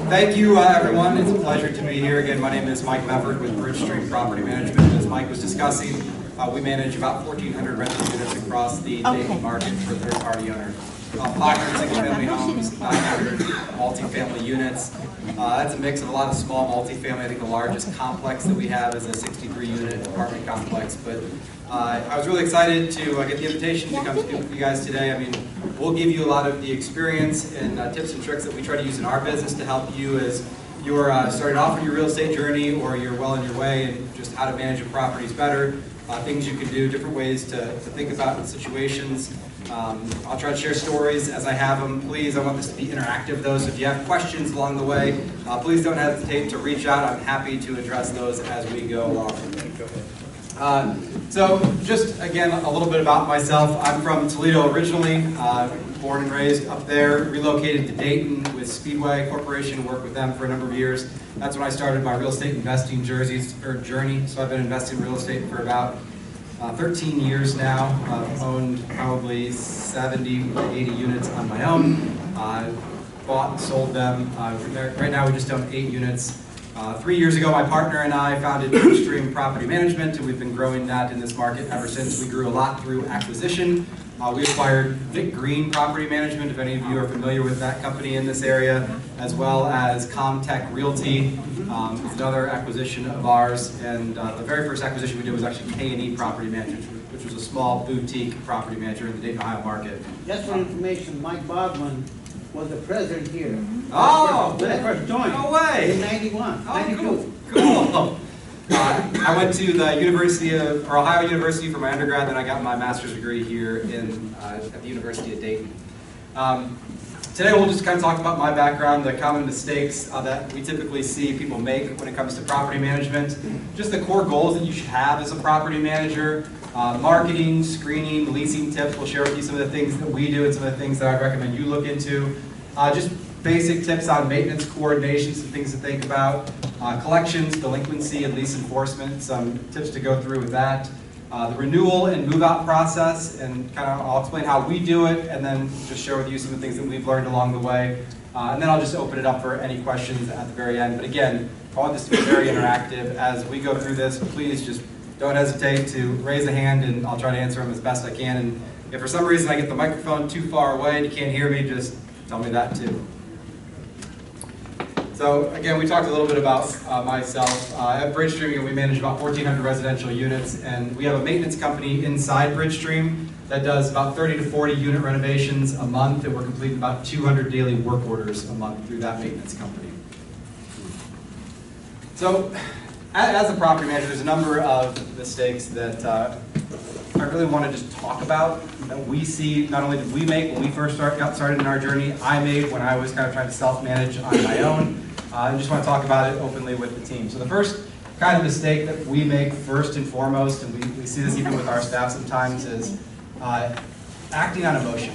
Thank you, everyone. It's a pleasure to be here. Again, my name is Mike Mefferd with Bridgestream Property Management. As Mike was discussing, we manage about 1,400 rental units across the Dayton market for third-party owners. 500 single-family homes, 900 multifamily units. That's a mix of a lot of small multifamily. I think the largest complex that we have is a 63-unit apartment complex. But I was really excited to get the invitation to come speak with you guys today. I mean, we'll give you a lot of the experience and tips and tricks that we try to use in our business to help you as you're starting off on your real estate journey or you're well on your way, and just how to manage your properties better, things you can do, different ways to think about situations. I'll try to share stories as I have them. Please, I want this to be interactive though, so if you have questions along the way, please don't hesitate to reach out. I'm happy to address those as we go along. So just again, a little bit about myself. I'm from Toledo originally, born and raised up there, relocated to Dayton with Speedway Corporation, worked with them for a number of years. That's when I started my real estate investing journey. So I've been investing in real estate for about 13 years now. I've owned probably 70 to 80 units on my own. Bought and sold them. Right now we just own 8 units. 3 years ago, my partner and I founded Bridgestream Property Management, and we've been growing that in this market ever since. We grew a lot through acquisition. We acquired Vic Green Property Management, if any of you are familiar with that company in this area, as well as Comtech Realty. It's another acquisition of ours, and the very first acquisition we did was actually K&E Property Management, which was a small boutique property manager in the Dayton, Ohio market. Just for information, Mike Baldwin was the president here. Oh! When I first joined. No way! In 91, oh, 92. Cool! I went to the Ohio University for my undergrad, then I got my master's degree here at the University of Dayton. Today we'll just kind of talk about my background, the common mistakes that we typically see people make when it comes to property management, just the core goals that you should have as a property manager, marketing, screening, leasing tips. We'll share with you some of the things that we do and some of the things that I recommend you look into. Just basic tips on maintenance coordination, some things to think about, collections, delinquency, and lease enforcement, some tips to go through with that. The renewal and move-out process, and I'll explain how we do it, and then just share with you some of the things that we've learned along the way. And then I'll just open it up for any questions at the very end. But again, I want this to be very interactive. As we go through this, please just don't hesitate to raise a hand, and I'll try to answer them as best I can. And if for some reason I get the microphone too far away and you can't hear me, just tell me that too. So again, we talked a little bit about myself. At Bridgestream, we manage about 1,400 residential units, and we have a maintenance company inside Bridgestream that does about 30 to 40 unit renovations a month, and we're completing about 200 daily work orders a month through that maintenance company. So as a property manager, there's a number of mistakes that I really want to just talk about that we see. Not only did we make when we first got started in our journey, I made when I was kind of trying to self-manage on my own. I just want to talk about it openly with the team. So the first kind of mistake that we make first and foremost, and we see this even with our staff sometimes, is acting on emotion.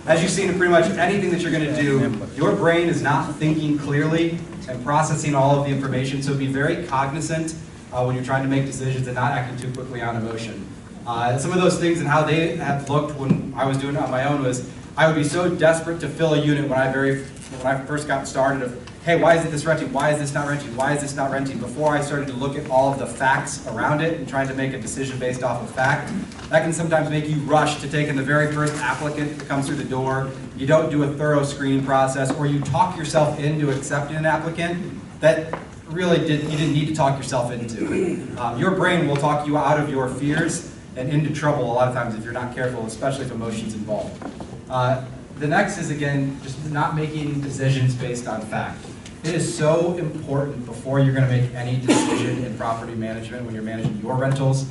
As you've seen in pretty much anything that you're going to do, your brain is not thinking clearly and processing all of the information, so be very cognizant when you're trying to make decisions and not acting too quickly on emotion. Some of those things and how they have looked when I was doing it on my own was I would be so desperate to fill a unit when I first got started of, hey, why isn't this renting? Why is this not renting? Why is this not renting? Before I started to look at all of the facts around it and trying to make a decision based off of fact, that can sometimes make you rush to take in the very first applicant that comes through the door. You don't do a thorough screening process, or you talk yourself into accepting an applicant that really you didn't need to talk yourself into. Your brain will talk you out of your fears and into trouble a lot of times if you're not careful, especially if emotion's involved. The next is, again, just not making decisions based on fact. It is so important before you're going to make any decision in property management when you're managing your rentals.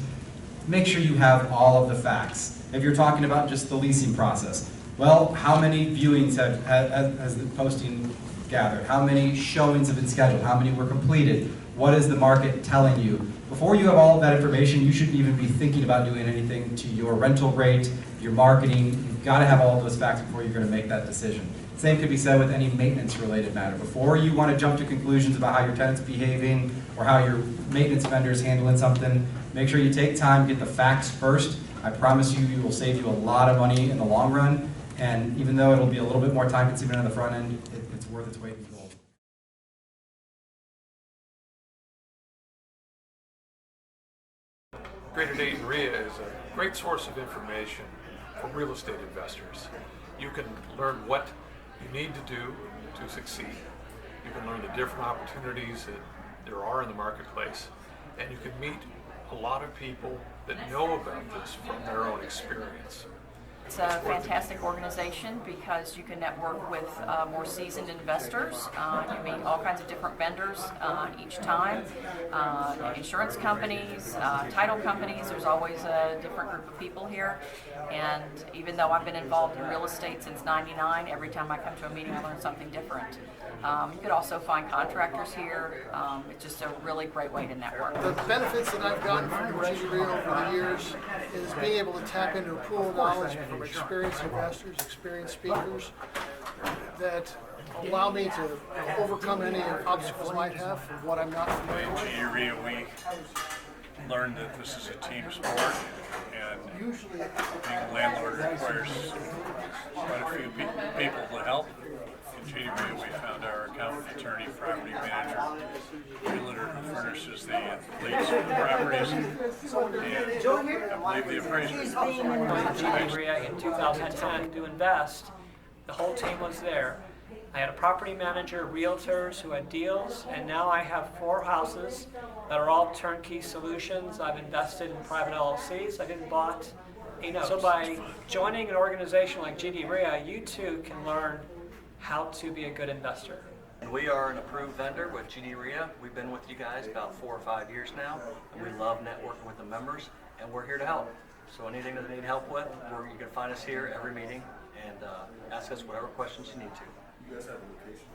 Make sure you have all of the facts. If you're talking about just the leasing process, well, how many viewings has the posting gathered? How many showings have been scheduled? How many were completed? What is the market telling you? Before you have all of that information, you shouldn't even be thinking about doing anything to your rental rate, your marketing. You've got to have all of those facts before you're going to make that decision. Same could be said with any maintenance-related matter. Before you want to jump to conclusions about how your tenant's behaving or how your maintenance vendor is handling something, make sure you take time, get the facts first. I promise you, it will save you a lot of money in the long run. And even though it'll be a little bit more time-consuming on the front end, it's worth its weight in gold. Integrated Aid and RIA is a great source of information for real estate investors. You can learn what you need to do to succeed. You can learn the different opportunities that there are in the marketplace, and you can meet a lot of people that know about this from their own experience. It's a fantastic organization because you can network with more seasoned investors. You meet all kinds of different vendors each time, insurance companies, title companies. There's always a different group of people here. And even though I've been involved in real estate since '99, every time I come to a meeting I learn something different. You could also find contractors here. It's just a really great way to network. The benefits that I've gotten from Bridgestream over the years is being able to tap into a pool of knowledge from experienced investors, experienced speakers that allow me to overcome any obstacles I might have from what I'm not familiar with. In GE we learned that this is a team sport, and being a landlord requires quite a few people to help. In GE we found our accountant, attorney, property manager, realtor who furnishes the leads for the properties, and I believe the appraisers. GE in 2010 to invest. The whole team was there. I had a property manager, realtors who had deals, and now I have 4 houses that are all turnkey solutions. I've invested in private LLCs. I've even bought a note. So by joining an organization like GD RIA, you too can learn how to be a good investor. And we are an approved vendor with GD RIA. We've been with you guys about 4 or 5 years now, and we love networking with the members, and we're here to help. So anything that they need help with, you can find us here every meeting and ask us whatever questions you need to. You guys have a location?